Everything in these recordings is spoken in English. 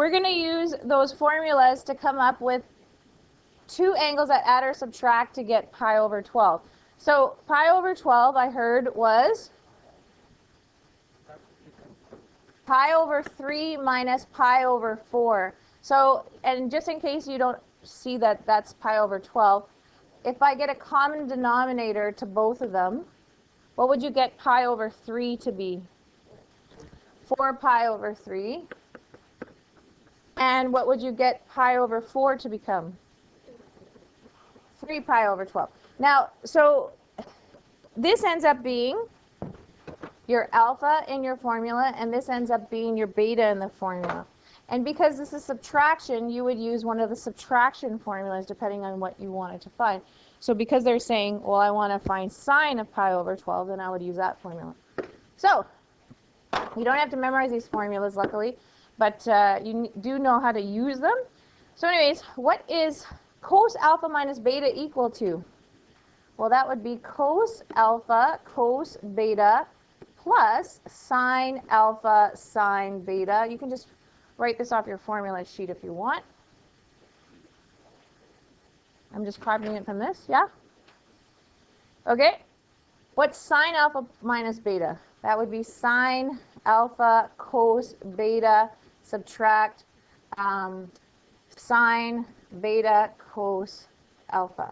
we're going to use those formulas to come up with two angles that add or subtract to get pi over 12. So pi over 12, I heard, was pi over 3 minus pi over 4. So, and just in case you don't see that that's pi over 12, if I get a common denominator to both of them, what would you get pi over 3 to be? 4 pi over 3. And what would you get pi over 4 to become? 3 pi over 12. Now, so this ends up being your alpha in your formula, and this ends up being your beta in the formula. And because this is subtraction, you would use one of the subtraction formulas depending on what you wanted to find. So because they're saying, well, I want to find sine of pi over 12, then I would use that formula. So you don't have to memorize these formulas, luckily, but you do know how to use them. So anyways, what is cos alpha minus beta equal to? Well, that would be cos alpha cos beta plus sine alpha sine beta. You can just write this off your formula sheet if you want. I'm just copying it from this, yeah? Okay. What's sine alpha minus beta? That would be sine alpha cos beta subtract sine beta cos alpha.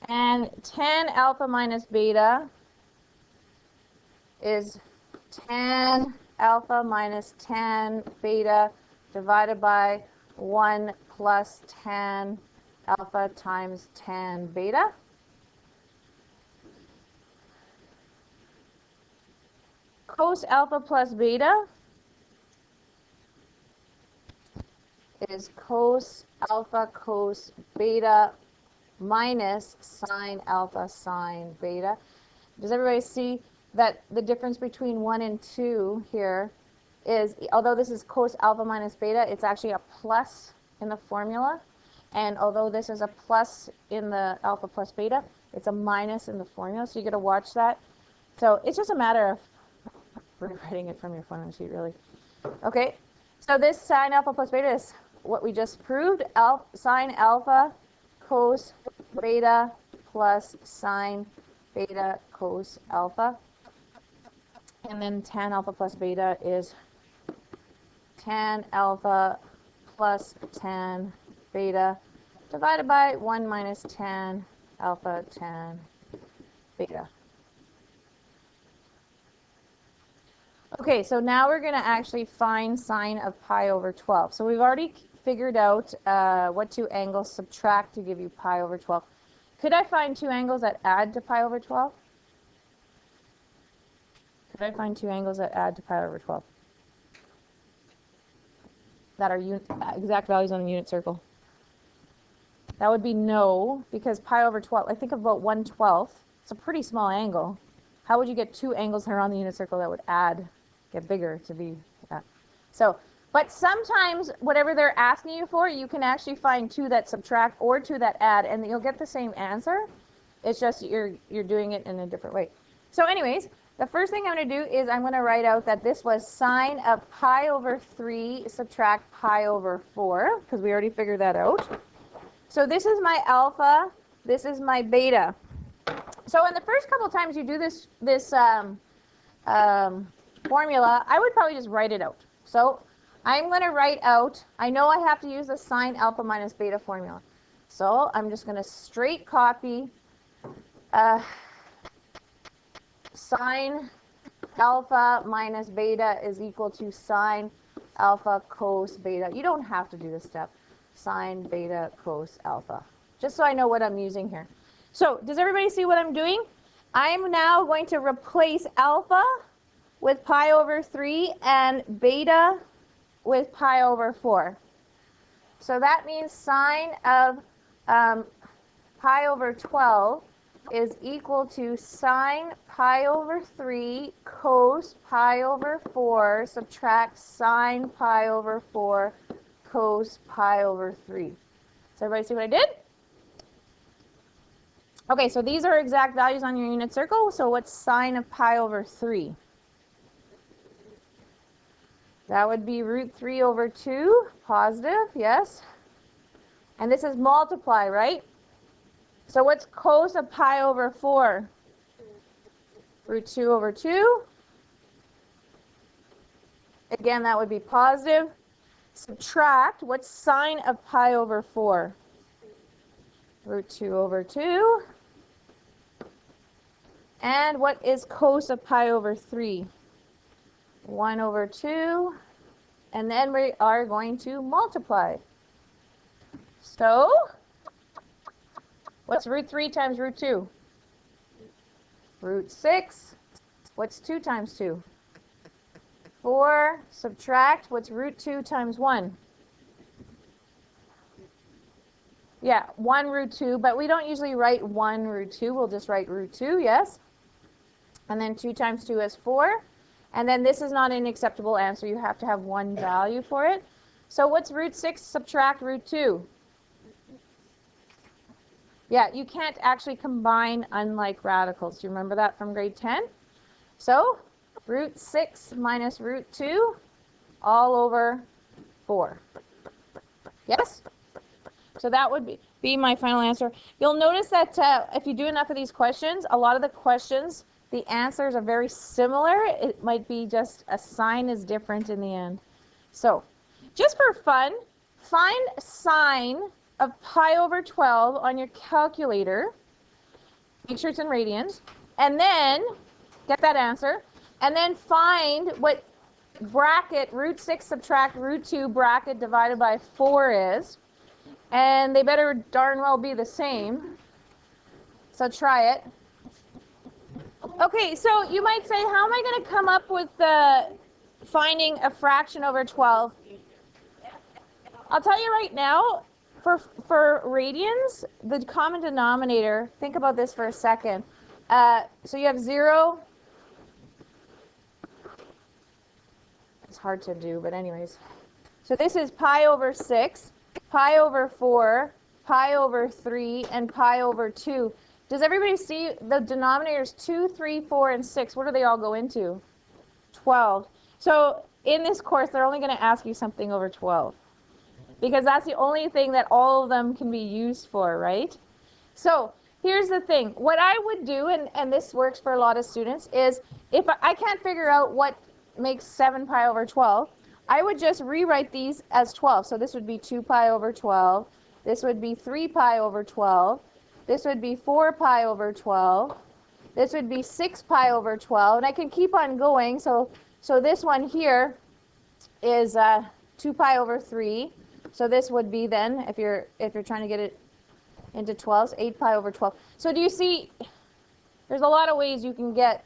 And tan alpha minus beta is tan alpha minus tan beta divided by 1 plus tan alpha times tan beta. Cos alpha plus beta is cos alpha cos beta minus sine alpha sine beta. Does everybody see that the difference between 1 and 2 here is, although this is cos alpha minus beta, it's actually a plus in the formula. And although this is a plus in the alpha plus beta, it's a minus in the formula. So you got to watch that. So it's just a matter of rewriting it from your formula sheet, really. Okay, so this sine alpha plus beta is what we just proved. Sine alpha cos beta plus sine beta cos alpha. And then tan alpha plus beta is tan alpha plus tan beta divided by 1 minus tan alpha tan beta. Okay, so now we're going to actually find sine of pi over 12. So we've already figured out what two angles subtract to give you pi over 12. Could I find two angles that add to pi over 12? Could I find two angles that add to pi over 12? That are exact values on the unit circle? That would be no, because pi over 12, I think about 1/12. It's a pretty small angle. How would you get two angles that are on the unit circle that would add, get bigger to be that? So, but sometimes whatever they're asking you for, you can actually find two that subtract or two that add, and you'll get the same answer. It's just you're doing it in a different way. So anyways, the first thing I'm going to do is I'm going to write out that this was sine of pi over 3 subtract pi over 4, because we already figured that out. So this is my alpha, this is my beta. So in the first couple of times you do this formula, I would probably just write it out. So I'm going to write out, I know I have to use the sine alpha minus beta formula. So I'm just going to straight copy sine alpha minus beta is equal to sine alpha cos beta. You don't have to do this step. Sine beta cos alpha. Just so I know what I'm using here. So does everybody see what I'm doing? I'm now going to replace alpha with pi over 3 and beta with pi over 4. So that means sine of pi over 12 is equal to sine pi over 3 cos pi over 4 subtract sine pi over 4 cos pi over 3. Does everybody see what I did? Okay, so these are exact values on your unit circle. So what's sine of pi over 3? That would be root 3 over 2, positive, yes. And this is multiply, right? So what's cos of pi over 4? Root 2 over 2. Again, that would be positive. Subtract, what's sine of pi over 4? Root 2 over 2. And what is cos of pi over 3? 1 over 2. And then we are going to multiply. So, what's root 3 times root 2? Root 6. What's 2 times 2? 4. Subtract, what's root 2 times 1? Yeah, 1 root 2, but we don't usually write 1 root 2. We'll just write root 2, yes? And then 2 times 2 is 4. And then this is not an acceptable answer. You have to have one value for it. So what's root 6 subtract root 2? Yeah, you can't actually combine unlike radicals. Do you remember that from grade 10? So root 6 minus root 2 all over 4. Yes? So that would be my final answer. You'll notice that if you do enough of these questions, a lot of the questions, the answers are very similar. It might be just a sign is different in the end. So just for fun, find sine of pi over 12 on your calculator. Make sure it's in radians. And then get that answer. And then find what bracket root 6 subtract root 2 bracket divided by 4 is. And they better darn well be the same. So try it. Okay, so you might say, how am I going to come up with finding a fraction over 12? I'll tell you right now, for radians, the common denominator, think about this for a second. So you have 0. It's hard to do, but anyways. So this is pi over 6. Pi over 4, pi over 3, and pi over 2. Does everybody see the denominators 2, 3, 4, and 6? What do they all go into? 12. So in this course, they're only going to ask you something over 12. Because that's the only thing that all of them can be used for, right? So here's the thing. What I would do, and this works for a lot of students, is if I can't figure out what makes 7 pi over 12, I would just rewrite these as 12. So this would be 2 pi over 12. This would be 3 pi over 12. This would be 4 pi over 12. This would be 6 pi over 12. And I can keep on going. So this one here is 2 pi over 3. So this would be then, if you're trying to get it into 12s, 8 pi over 12. So do you see, there's a lot of ways you can get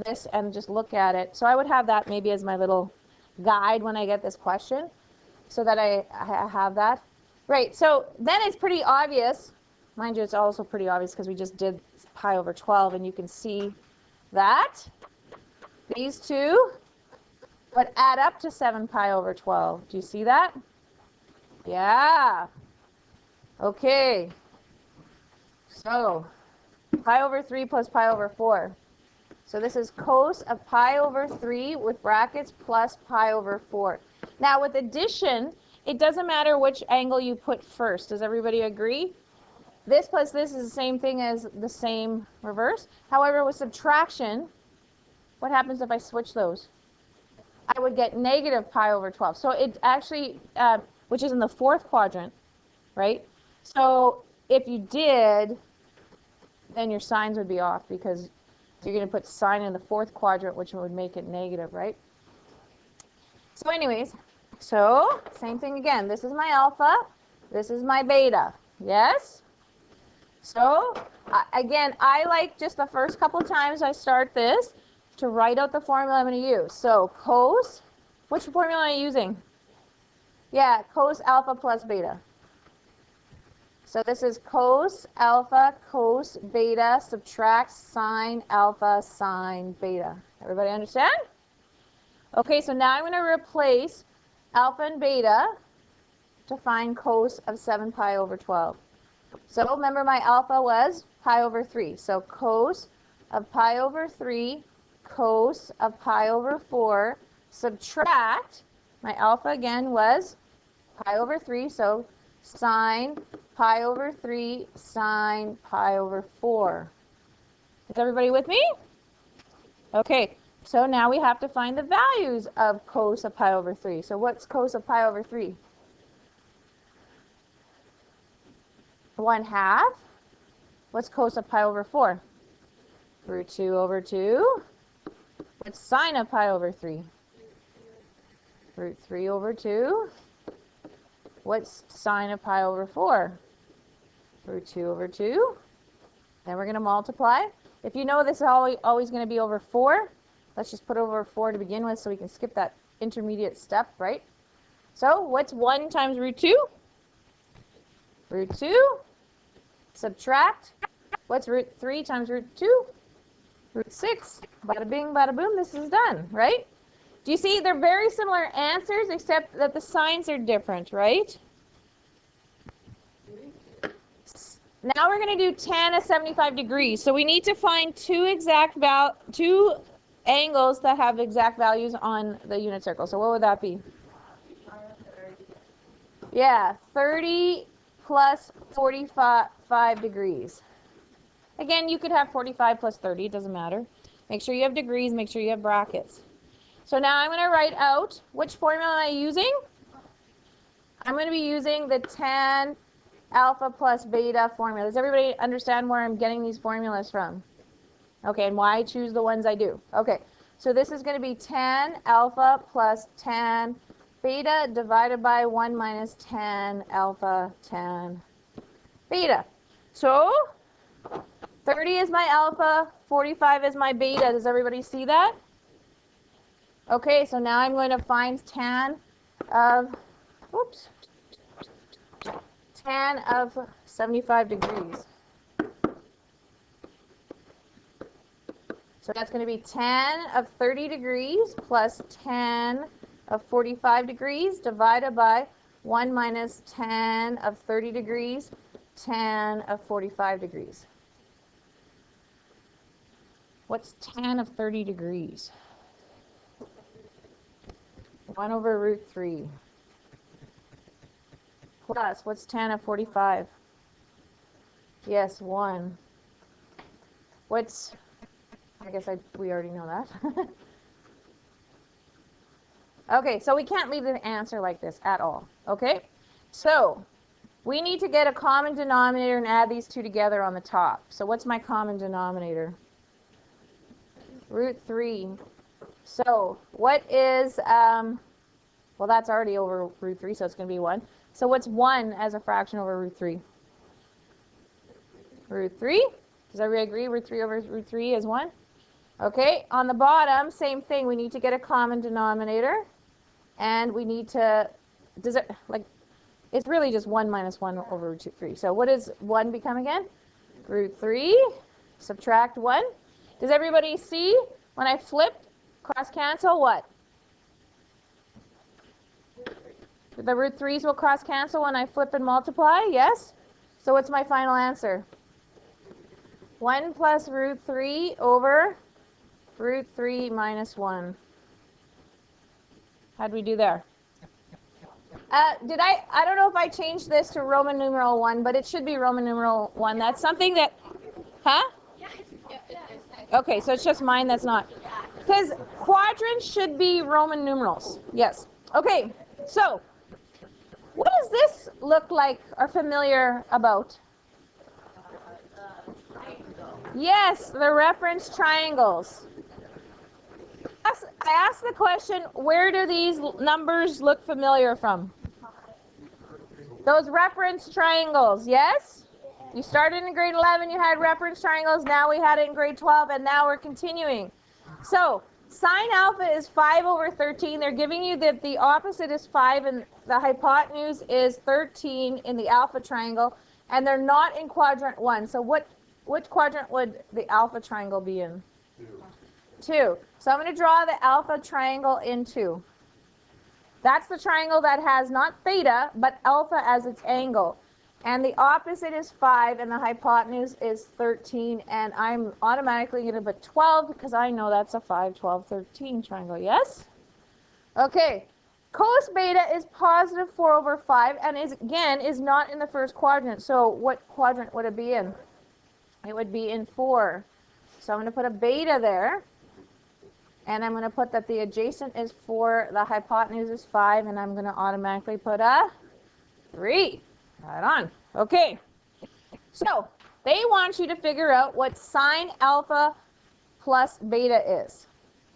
this and just look at it. So I would have that maybe as my little guide when I get this question, so that I have that. Right, so then it's pretty obvious. Mind you, it's also pretty obvious because we just did pi over 12, and you can see that these two would add up to 7 pi over 12. Do you see that? Yeah. Okay. So pi over 3 plus pi over 4. So this is cos of pi over 3 with brackets plus pi over 4. Now with addition, it doesn't matter which angle you put first. Does everybody agree? This plus this is the same thing as the same reverse. However, with subtraction, what happens if I switch those? I would get negative pi over 12. So it actually, which is in the fourth quadrant, right? So if you did, then your signs would be off, because you're going to put sine in the fourth quadrant, which would make it negative, right? So anyways, so same thing again. This is my alpha. This is my beta. Yes? So again, I like just the first couple times I start this to write out the formula I'm going to use. So cos, which formula am I using? Yeah, cos alpha plus beta. So this is cos alpha, cos beta, subtract sine alpha, sine beta. Everybody understand? Okay, so now I'm going to replace alpha and beta to find cos of 7 pi over 12. So remember, my alpha was pi over 3. So cos of pi over 3, cos of pi over 4, subtract, my alpha again was pi over 3, so sine pi over 3 sine pi over 4. Is everybody with me? Okay, so now we have to find the values of cos of pi over 3. So what's cos of pi over 3? 1/2. What's cos of pi over 4? Root 2 over 2. What's sine of pi over 3? Root 3 over 2. What's sine of pi over 4? Root 2 over 2. Then we're going to multiply. If you know this is always going to be over 4, let's just put over 4 to begin with so we can skip that intermediate step, right? So what's 1 times root 2? Root 2. Subtract. What's root 3 times root 2? Root 6. Bada bing, bada boom, this is done, right? Do you see they're very similar answers except that the signs are different, right? Now we're going to do tan of 75 degrees. So we need to find two angles that have exact values on the unit circle. So what would that be? Yeah, 30 plus 45 degrees. Again, you could have 45 plus 30, it doesn't matter. Make sure you have degrees, make sure you have brackets. So now I'm going to write out, which formula am I using? I'm going to be using the tan alpha plus beta formula. Does everybody understand where I'm getting these formulas from? Okay, and why I choose the ones I do. Okay, so this is going to be tan alpha plus tan beta divided by 1 minus tan alpha tan beta. So 30 is my alpha, 45 is my beta. Does everybody see that? Okay, so now I'm going to find tan of, oops, tan of 75 degrees. So that's going to be tan of 30 degrees plus tan of 45 degrees divided by 1 minus tan of 30 degrees, tan of 45 degrees. What's tan of 30 degrees? 1 over root 3. Plus, what's tan of 45? Yes, 1. What's, I guess we already know that. Okay, so we can't leave the answer like this at all. Okay, so we need to get a common denominator and add these two together on the top. So what's my common denominator? Root 3. So what is, well, that's already over root 3, so it's going to be 1. So what's 1 as a fraction over root 3? Root 3. Does everybody agree root 3 over root 3 is 1? Okay, on the bottom, same thing. We need to get a common denominator. And we need to, it's really just 1 minus 1 over root 3. So what does 1 become again? Root 3. Subtract 1. Does everybody see when I flipped, cross cancel, what? The root 3's will cross cancel when I flip and multiply, yes? So what's my final answer? 1 plus root 3 over root 3 minus 1. How'd we do there? I don't know if I changed this to Roman numeral 1, but it should be Roman numeral 1. That's something that, huh? Okay, so it's just mine that's not. Because quadrants should be Roman numerals. Yes. Okay, so what does this look like or familiar about? Yes, the reference triangles. I asked the question, where do these numbers look familiar from? Those reference triangles, yes? You started in grade 11, you had reference triangles, now we had it in grade 12, and now we're continuing. So, sine alpha is 5 over 13. They're giving you that the opposite is 5 and the hypotenuse is 13 in the alpha triangle, and they're not in quadrant 1. So which quadrant would the alpha triangle be in? 2. So I'm going to draw the alpha triangle in 2. That's the triangle that has not theta, but alpha as its angle. And the opposite is 5, and the hypotenuse is 13. And I'm automatically going to put 12 because I know that's a 5, 12, 13 triangle. Yes? Okay, cos beta is positive 4 over 5 and is not in the first quadrant. So what quadrant would it be in? It would be in 4. So I'm going to put a beta there. And I'm going to put that the adjacent is 4, the hypotenuse is 5, and I'm going to automatically put a 3. Right on. Okay. So they want you to figure out what sine alpha plus beta is.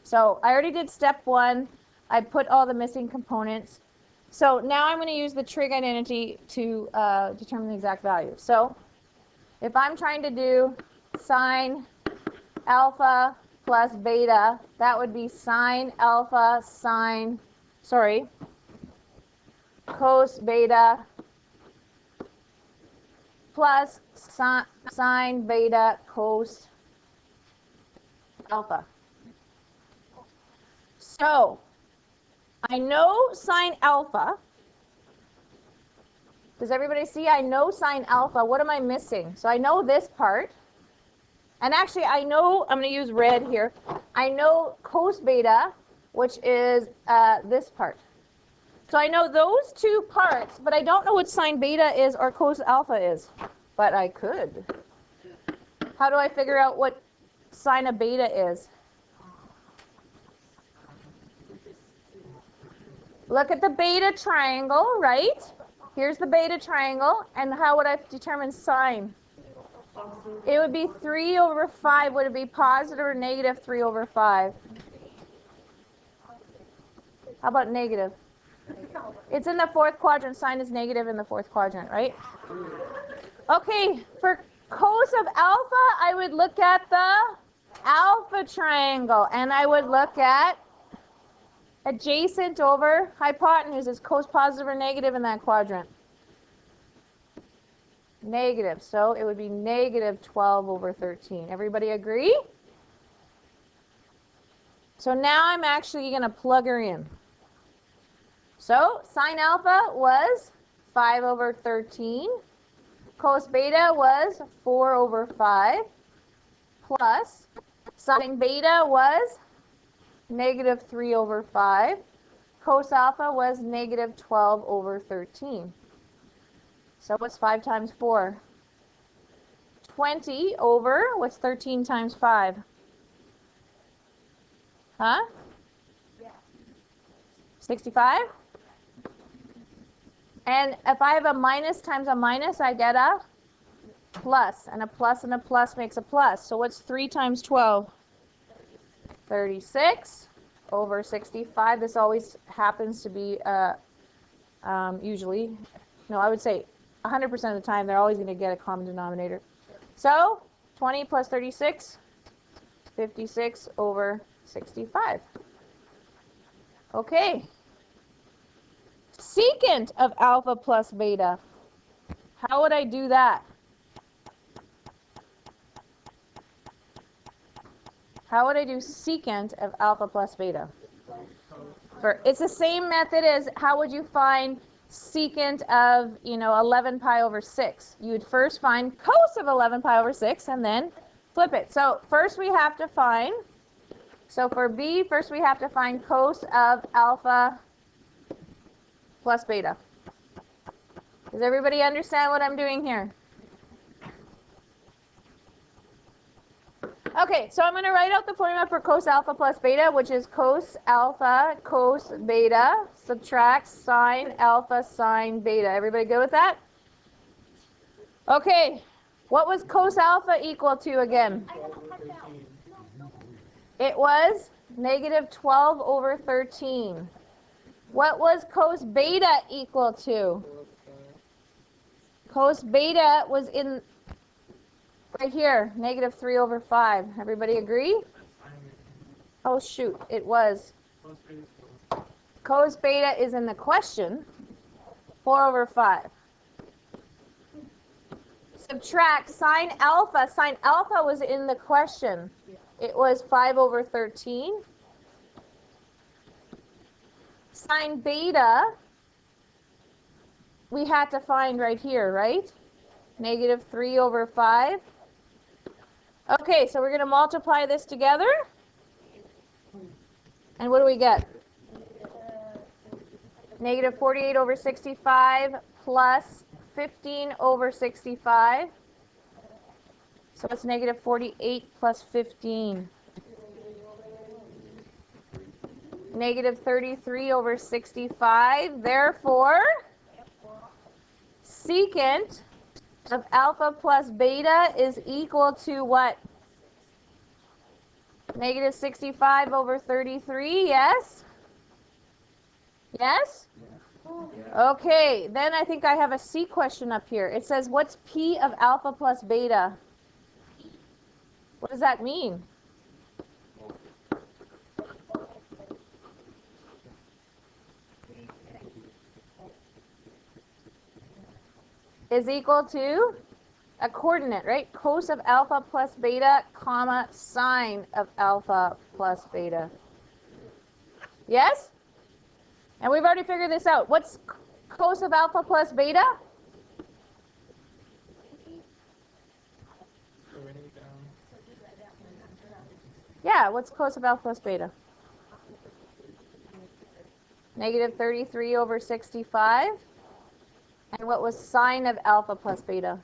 So I already did step 1. I put all the missing components. So now I'm going to use the trig identity to determine the exact value. So if I'm trying to do sine alpha plus beta, that would be sine alpha cos beta plus sine beta cos alpha. So I know sine alpha. Does everybody see? I know sine alpha. What am I missing? So I know this part. And actually, I know, I'm going to use red here. I know cos beta, which is this part. So I know those two parts, but I don't know what sine beta is or cos alpha is. But I could. How do I figure out what sine of beta is? Look at the beta triangle, right? Here's the beta triangle. And how would I determine sine? It would be 3 over 5. Would it be positive or negative 3 over 5? How about negative? It's in the fourth quadrant. Sine is negative in the fourth quadrant, right? Okay, for cos of alpha, I would look at the alpha triangle. And I would look at adjacent over hypotenuse. Is cos positive or negative in that quadrant? Negative. So it would be negative 12 over 13. Everybody agree? So now I'm actually going to plug her in. So sine alpha was 5 over 13. Cos beta was 4 over 5. Plus sine beta was negative 3 over 5. Cos alpha was negative 12 over 13. So what's 5 times 4? 20 over, what's 13 times 5? Huh? 65? And if I have a minus times a minus, I get a plus. And a plus makes a plus. So what's 3 times 12? 36 over 65. This always happens to be usually, no, I would say 100% of the time, they're always going to get a common denominator. So 20 plus 36, 56 over 65. Okay. Secant of alpha plus beta. How would I do that? How would I do secant of alpha plus beta? It's the same method as how would you find secant of, 11 pi over 6. You would first find cos of 11 pi over 6 and then flip it. So first we have to find, so for B, first we have to find cos of alpha plus beta. Does everybody understand what I'm doing here? Okay, so I'm going to write out the formula for cos alpha plus beta, which is cos alpha cos beta subtract sine alpha sine beta. Everybody good with that? Okay, what was cos alpha equal to again? It was negative 12 over 13. What was cos beta equal to? Cos beta was in right here, negative 3 over 5. Everybody agree? Oh, shoot, it was. Cos beta is in the question, 4 over 5. Subtract sine alpha. Sine alpha was in the question. It was 5 over 13. Sine beta, we had to find right here, right? Negative 3 over 5. Okay, so we're going to multiply this together. And what do we get? Negative 48 over 65 plus 15 over 65. So it's negative 48 plus 15. Negative 33 over 65. Therefore, secant of alpha plus beta is equal to what? Negative 65 over 33, yes? Yes? Okay, then I think I have a C question up here. It says, what's P of alpha plus beta? What does that mean? Is equal to a coordinate, right? Cos of alpha plus beta, comma, sine of alpha plus beta. Yes? And we've already figured this out. What's cos of alpha plus beta? Yeah, what's cos of alpha plus beta? Negative 33 over 65. And what was sine of alpha plus beta?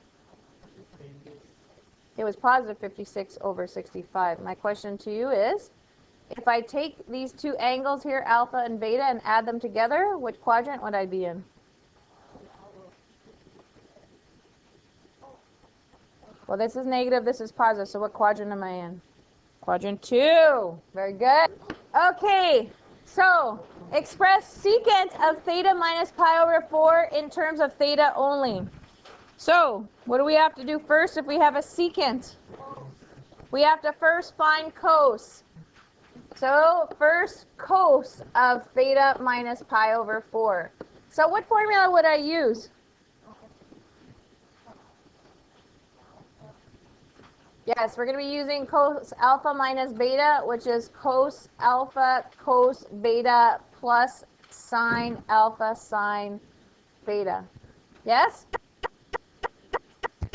It was positive 56 over 65. My question to you is, if I take these two angles here, alpha and beta, and add them together, which quadrant would I be in? Well, this is negative, this is positive, so what quadrant am I in? Quadrant 2. Very good. Okay, so express secant of theta minus pi over 4 in terms of theta only. So, what do we have to do first if we have a secant? We have to first find cos. So, first cos of theta minus pi over 4. So, what formula would I use? Yes, we're going to be using cos alpha minus beta, which is cos alpha cos beta plus sine alpha sine beta. Yes?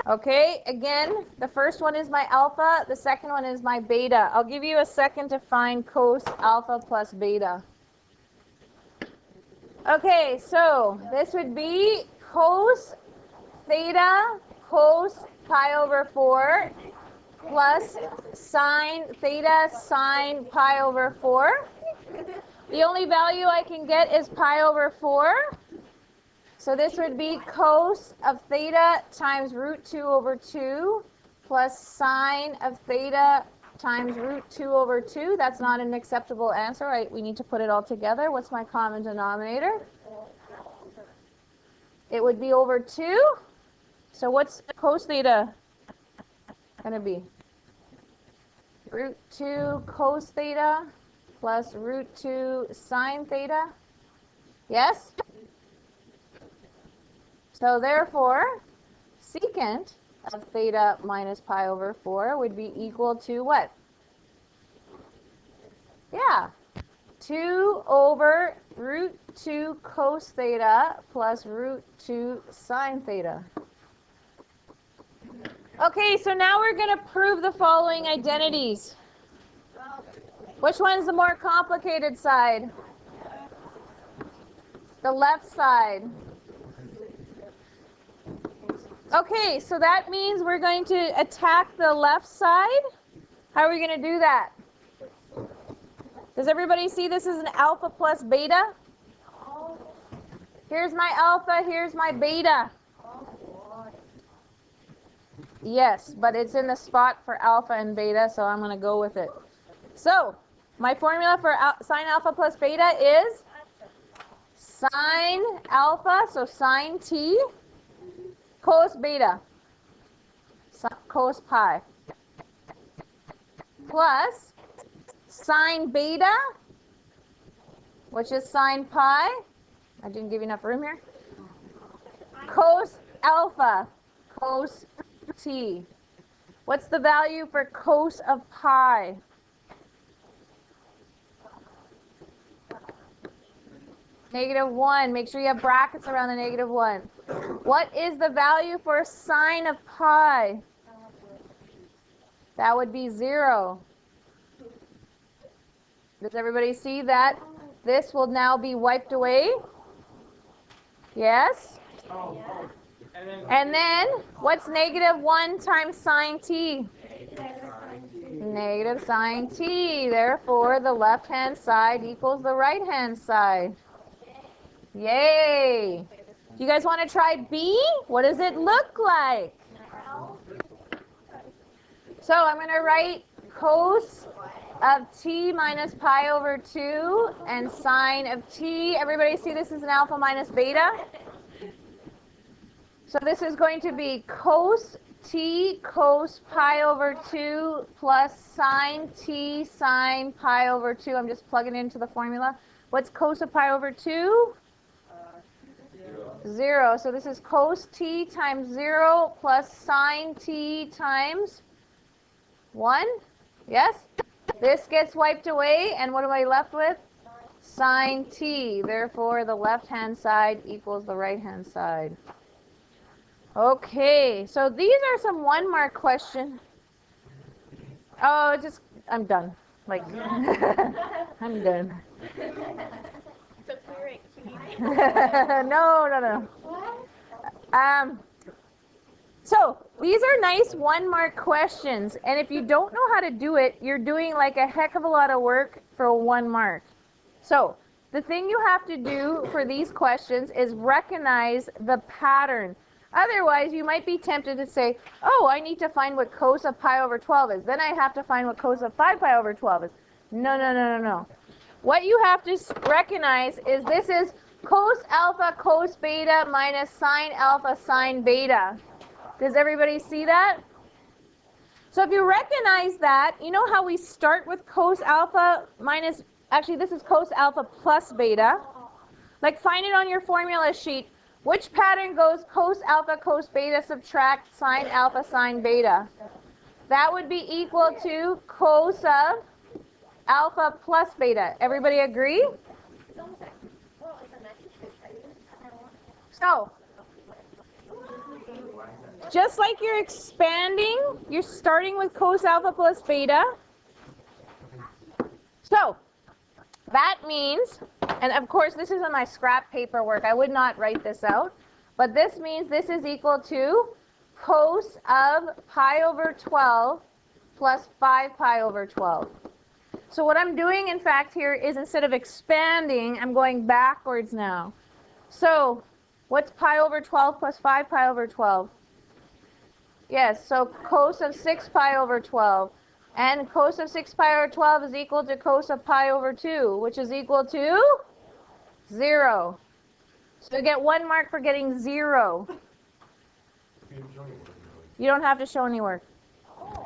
Okay, again, the first one is my alpha, the second one is my beta. I'll give you a second to find cos alpha plus beta. Okay, so this would be cos theta cos pi over 4 plus sine theta sine pi over 4. The only value I can get is pi over 4. So this would be cos of theta times root 2 over 2 plus sine of theta times root 2 over 2. That's not an acceptable answer. We need to put it all together. What's my common denominator? It would be over 2. So what's cos theta going to be? Root 2 cos theta plus root 2 sine theta. Yes? So therefore, secant of theta minus pi over 4 would be equal to what? Yeah, 2 over root 2 cos theta plus root 2 sine theta. Okay, so now we're going to prove the following identities. Which one's the more complicated side? The left side. Okay, so that means we're going to attack the left side. How are we going to do that? Does everybody see this is an alpha plus beta? Here's my alpha, here's my beta. Yes, but it's in the spot for alpha and beta, so I'm going to go with it. So, my formula for sine alpha plus beta is sine alpha, so sine t, cos beta, cos pi, plus sine beta, which is sine pi. I didn't give you enough room here. Cos alpha, cos t. What's the value for cos of pi? -1. Make sure you have brackets around the -1. What is the value for sine of pi? That would be 0. Does everybody see that? This will now be wiped away. Yes? And then, what's negative 1 times sine t? Negative sine t. Therefore, the left-hand side equals the right-hand side. Yay! Do you guys want to try B? What does it look like? So I'm going to write cos of t minus pi over 2 and sine of t. Everybody see this is an alpha minus beta? So this is going to be cos t cos pi over 2 plus sine t sine pi over 2. I'm just plugging into the formula. What's cos of pi over 2? 0. So this is cos t times 0 plus sine t times 1. Yes? This gets wiped away, and what am I left with? Sine t. Therefore, the left-hand side equals the right-hand side. Okay, so these are some 1-mark questions. Oh, I'm done. Like, I'm done. No. So these are nice 1-mark questions, and if you don't know how to do it, you're doing like a heck of a lot of work for 1 mark. So the thing you have to do for these questions is recognize the pattern. Otherwise, you might be tempted to say, oh, I need to find what cos of pi over 12 is. Then I have to find what cos of 5 pi over 12 is. No. What you have to recognize is this is cos alpha cos beta minus sine alpha sine beta. Does everybody see that? So if you recognize that, you know how we start with cos alpha minus, actually this is cos alpha plus beta. Like find it on your formula sheet. Which pattern goes cos alpha cos beta subtract sine alpha sine beta? That would be equal to cos of alpha plus beta. Everybody agree? So, just like you're expanding, you're starting with cos alpha plus beta. So, that means, and of course this is in my scrap paperwork, I would not write this out, but this means this is equal to cos of pi over 12 plus 5 pi over 12. So what I'm doing, in fact, here is instead of expanding, I'm going backwards now. So what's pi over 12 plus 5 pi over 12? Yes, so cos of 6 pi over 12. And cos of 6 pi over 12 is equal to cos of pi over 2, which is equal to 0. So you get 1 mark for getting 0. You don't have to show any work.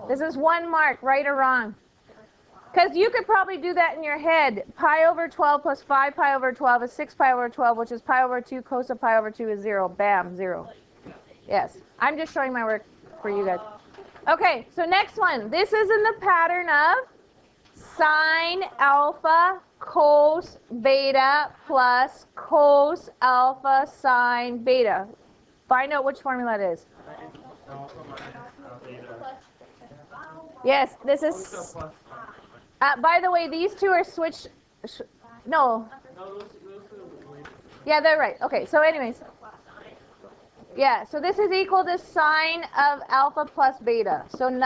This is 1 mark, right or wrong. Because you could probably do that in your head. Pi over 12 plus 5 pi over 12 is 6 pi over 12, which is pi over 2. Cos of pi over 2 is 0. Bam, 0. Yes, I'm just showing my work for you guys. Okay, so next one. This is in the pattern of sine alpha cos beta plus cos alpha sine beta. Find out which formula it is. Yes, this is... by the way, these two are switched... No. Yeah, they're right. Okay, so anyways... Yeah, so this is equal to sine of alpha plus beta. So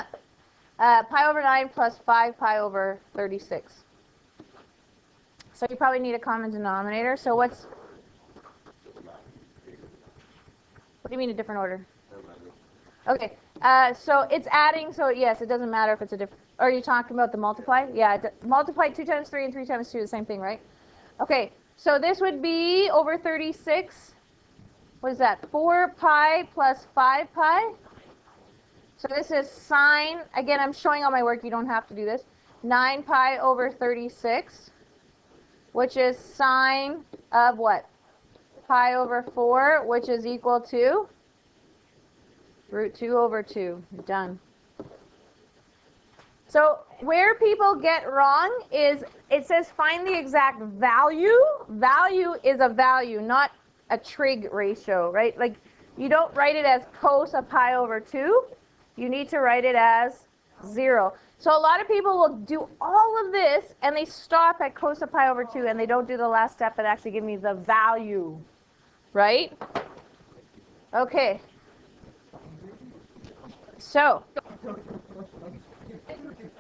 pi over 9 plus 5 pi over 36. So you probably need a common denominator. So what do you mean a different order? Okay, so it's adding, so yes, it doesn't matter if it's a different... Are you talking about the multiply? Yeah, multiply 2 times 3 and 3 times 2 is the same thing, right? Okay, so this would be over 36. What is that? 4 pi plus 5 pi. So this is sine, again, I'm showing all my work, you don't have to do this. 9 pi over 36, which is sine of what? Pi over 4, which is equal to root 2 over 2. Done. So where people get wrong is it says find the exact value. Value is a value, not a trig ratio, right? Like you don't write it as cos of pi over 2. You need to write it as 0. So a lot of people will do all of this and they stop at cos of pi over 2 and they don't do the last step and actually give me the value. right? Okay. So